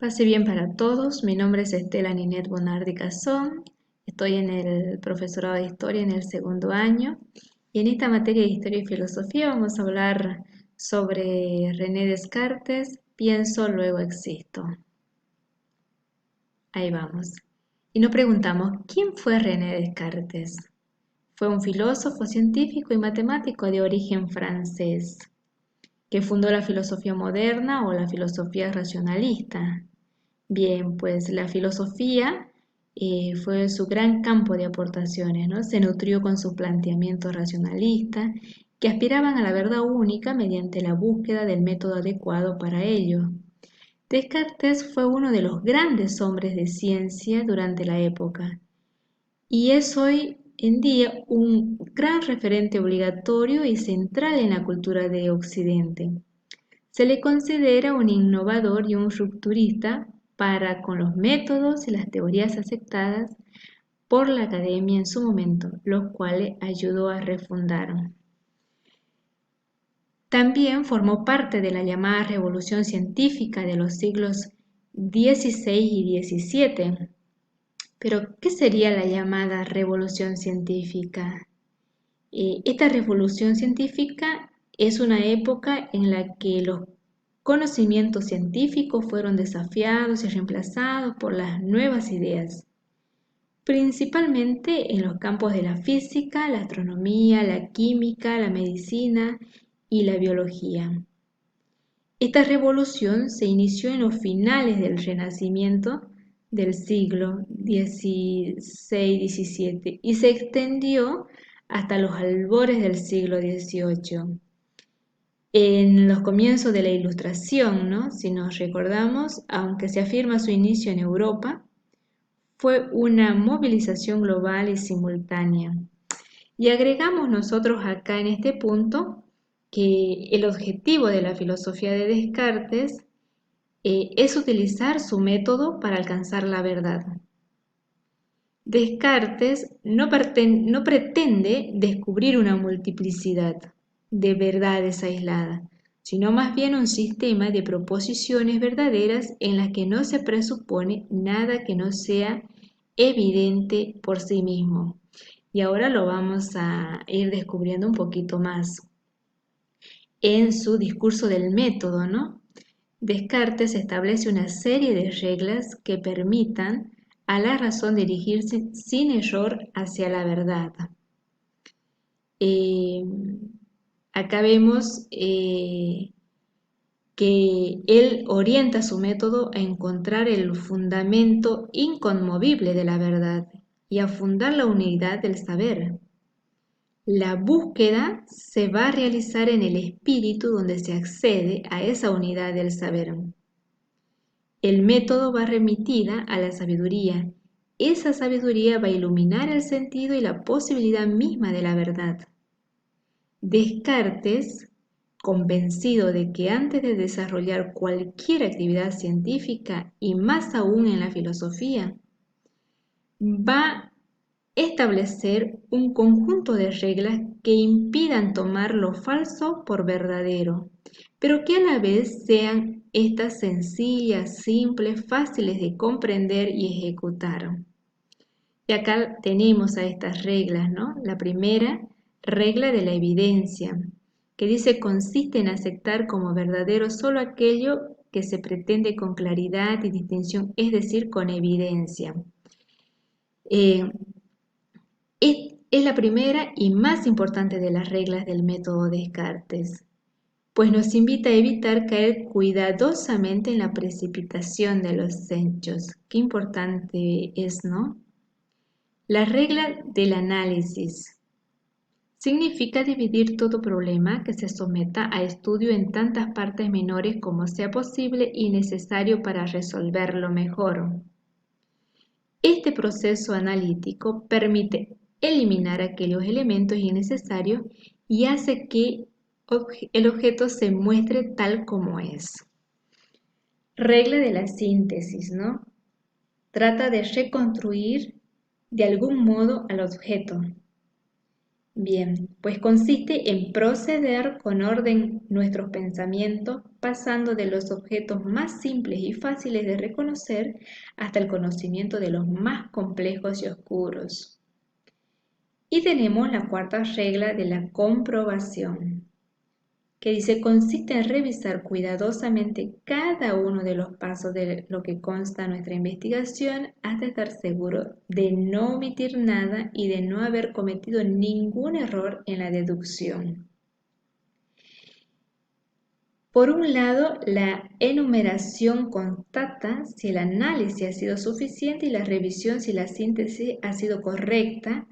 Pase bien para todos. Mi nombre es Estela Ninet Bonardi Cazón. Estoy en el profesorado de Historia en el segundo año. Y en esta materia de Historia y Filosofía vamos a hablar sobre René Descartes, pienso, luego existo. Ahí vamos. Y nos preguntamos, ¿quién fue René Descartes? Fue un filósofo, científico y matemático de origen francés, que fundó la filosofía moderna o la filosofía racionalista. Bien, pues la filosofía fue su gran campo de aportaciones, ¿no? Se nutrió con sus planteamientos racionalistas que aspiraban a la verdad única mediante la búsqueda del método adecuado para ello. Descartes fue uno de los grandes hombres de ciencia durante la época y es hoy en día un gran referente obligatorio y central en la cultura de Occidente. Se le considera un innovador y un rupturista para con los métodos y las teorías aceptadas por la academia en su momento, los cuales ayudó a refundar. También formó parte de la llamada revolución científica de los siglos XVI y XVII. Pero, ¿qué sería la llamada revolución científica? Esta revolución científica es una época en la que los conocimientos científicos fueron desafiados y reemplazados por las nuevas ideas, principalmente en los campos de la física, la astronomía, la química, la medicina y la biología. Esta revolución se inició en los finales del Renacimiento del siglo XVI-XVII y se extendió hasta los albores del siglo XVIII. En los comienzos de la Ilustración, ¿no? Si nos recordamos, aunque se afirma su inicio en Europa, fue una movilización global y simultánea. Y agregamos nosotros acá en este punto que el objetivo de la filosofía de Descartes es utilizar su método para alcanzar la verdad. Descartes no pretende descubrir una multiplicidad de verdades aisladas, sino más bien un sistema de proposiciones verdaderas en las que no se presupone nada que no sea evidente por sí mismo. Y ahora lo vamos a ir descubriendo un poquito más en su discurso del método, ¿no? Descartes establece una serie de reglas que permitan a la razón dirigirse sin error hacia la verdad. Acá vemos que él orienta su método a encontrar el fundamento inconmovible de la verdad y a fundar la unidad del saber. La búsqueda se va a realizar en el espíritu donde se accede a esa unidad del saber. El método va remitida a la sabiduría. Esa sabiduría va a iluminar el sentido y la posibilidad misma de la verdad. Descartes, convencido de que antes de desarrollar cualquier actividad científica y más aún en la filosofía, va a establecer un conjunto de reglas que impidan tomar lo falso por verdadero, pero que a la vez sean estas sencillas, simples, fáciles de comprender y ejecutar. Y acá tenemos a estas reglas, ¿no? La primera, regla de la evidencia, que dice consiste en aceptar como verdadero solo aquello que se pretende con claridad y distinción, es decir, con evidencia. Es la primera y más importante de las reglas del método Descartes, pues nos invita a evitar caer cuidadosamente en la precipitación de los hechos. Qué importante es, ¿no? La regla del análisis significa dividir todo problema que se someta a estudio en tantas partes menores como sea posible y necesario para resolverlo mejor. Este proceso analítico permite eliminar aquellos elementos innecesarios y hace que el objeto se muestre tal como es. Regla de la síntesis, ¿no? Trata de reconstruir de algún modo al objeto. Bien, pues consiste en proceder con orden nuestros pensamientos, pasando de los objetos más simples y fáciles de reconocer hasta el conocimiento de los más complejos y oscuros. Y tenemos la cuarta regla de la comprobación, que dice consiste en revisar cuidadosamente cada uno de los pasos de lo que consta nuestra investigación hasta estar seguro de no omitir nada y de no haber cometido ningún error en la deducción. Por un lado, la enumeración constata si el análisis ha sido suficiente y la revisión si la síntesis ha sido correcta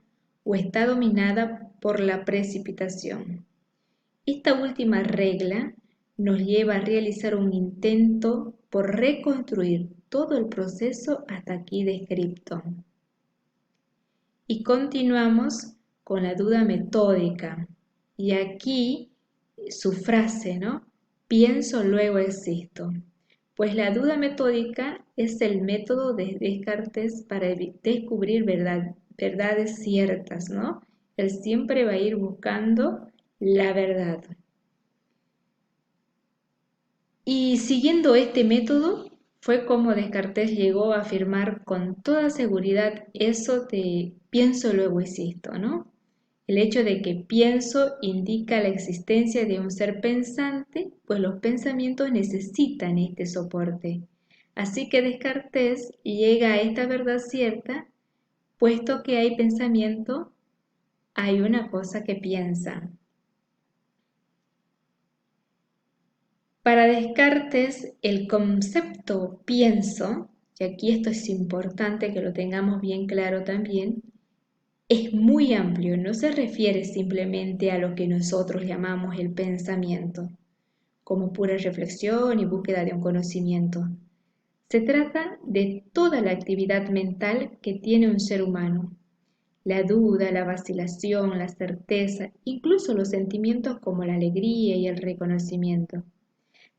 o está dominada por la precipitación. Esta última regla nos lleva a realizar un intento por reconstruir todo el proceso hasta aquí descrito. Y continuamos con la duda metódica. Y aquí su frase, ¿no? Pienso, luego existo. Pues la duda metódica es el método de Descartes para descubrir verdades ciertas, ¿no? Él siempre va a ir buscando la verdad. Y siguiendo este método fue como Descartes llegó a afirmar con toda seguridad eso de pienso luego existo, ¿no? El hecho de que pienso indica la existencia de un ser pensante, pues los pensamientos necesitan este soporte. Así que Descartes llega a esta verdad cierta, puesto que hay pensamiento, hay una cosa que piensa. Para Descartes, el concepto pienso, y aquí esto es importante que lo tengamos bien claro también, es muy amplio, no se refiere simplemente a lo que nosotros llamamos el pensamiento, como pura reflexión y búsqueda de un conocimiento. Se trata de toda la actividad mental que tiene un ser humano. La duda, la vacilación, la certeza, incluso los sentimientos como la alegría y el reconocimiento.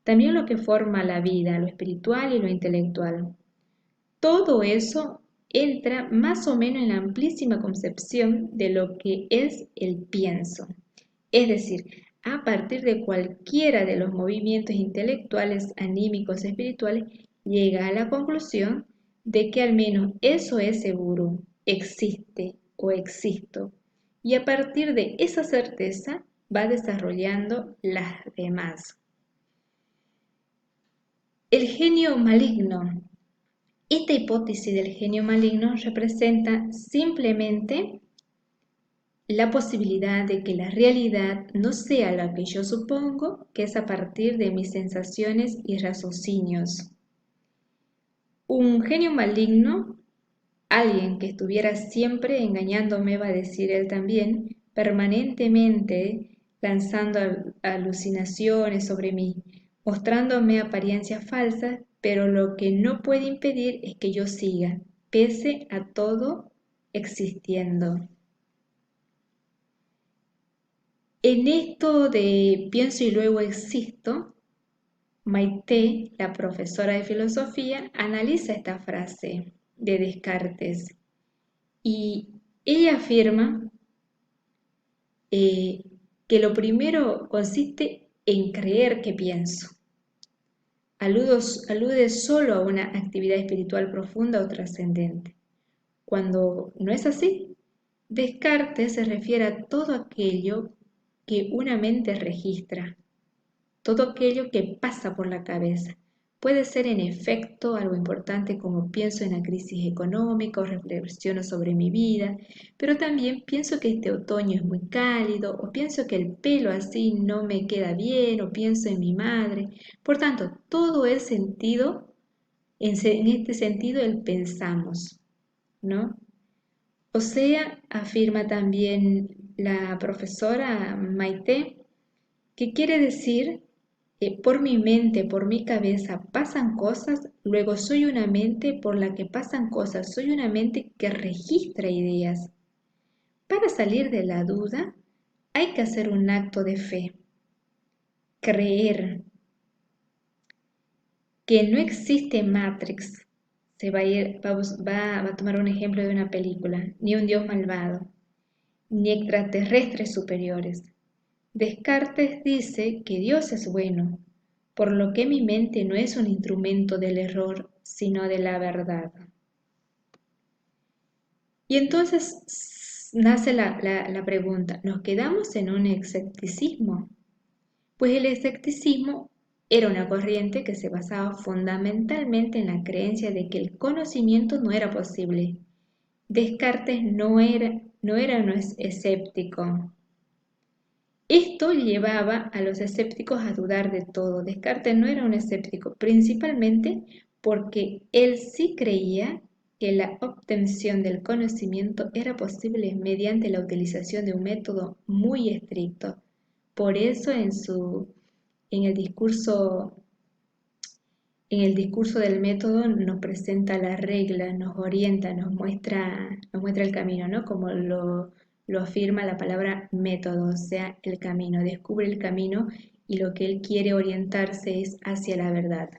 También lo que forma la vida, lo espiritual y lo intelectual. Todo eso entra más o menos en la amplísima concepción de lo que es el pienso. Es decir, a partir de cualquiera de los movimientos intelectuales, anímicos, espirituales, llega a la conclusión de que al menos eso es seguro, existe o existo. Y a partir de esa certeza va desarrollando las demás. El genio maligno. Esta hipótesis del genio maligno representa simplemente la posibilidad de que la realidad no sea la que yo supongo, que es a partir de mis sensaciones y raciocinios. Un genio maligno, alguien que estuviera siempre engañándome, va a decir él también, permanentemente lanzando alucinaciones sobre mí, mostrándome apariencias falsas, pero lo que no puede impedir es que yo siga, pese a todo, existiendo. En esto de pienso y luego existo, Maite, la profesora de filosofía, analiza esta frase de Descartes y ella afirma eh, que lo primero consiste en creer que pienso. Alude solo a una actividad espiritual profunda o trascendente. Cuando no es así, Descartes se refiere a todo aquello que una mente registra, todo aquello que pasa por la cabeza. Puede ser en efecto algo importante como pienso en la crisis económica o reflexiono sobre mi vida, pero también pienso que este otoño es muy cálido o pienso que el pelo así no me queda bien o pienso en mi madre. Por tanto, todo es sentido, en este sentido el pensamos, ¿no? O sea, afirma también la profesora Maite, que quiere decir por mi mente, por mi cabeza pasan cosas, luego soy una mente por la que pasan cosas, soy una mente que registra ideas. Para salir de la duda hay que hacer un acto de fe, creer que no existe Matrix. Se va a tomar un ejemplo de una película, ni un Dios malvado. ni extraterrestres superiores. Descartes dice que Dios es bueno, por lo que mi mente no es un instrumento del error, sino de la verdad. Y entonces nace la pregunta, ¿nos quedamos en un escepticismo? Pues el escepticismo era una corriente que se basaba fundamentalmente en la creencia de que el conocimiento no era posible. Descartes no era un escéptico. Esto llevaba a los escépticos a dudar de todo. Descartes no era un escéptico, principalmente porque él sí creía que la obtención del conocimiento era posible mediante la utilización de un método muy estricto. Por eso en el discurso, en el discurso del método nos presenta la regla, nos orienta, nos muestra el camino, ¿no? Como lo afirma la palabra método, o sea, el camino, descubre el camino y lo que él quiere orientarse es hacia la verdad.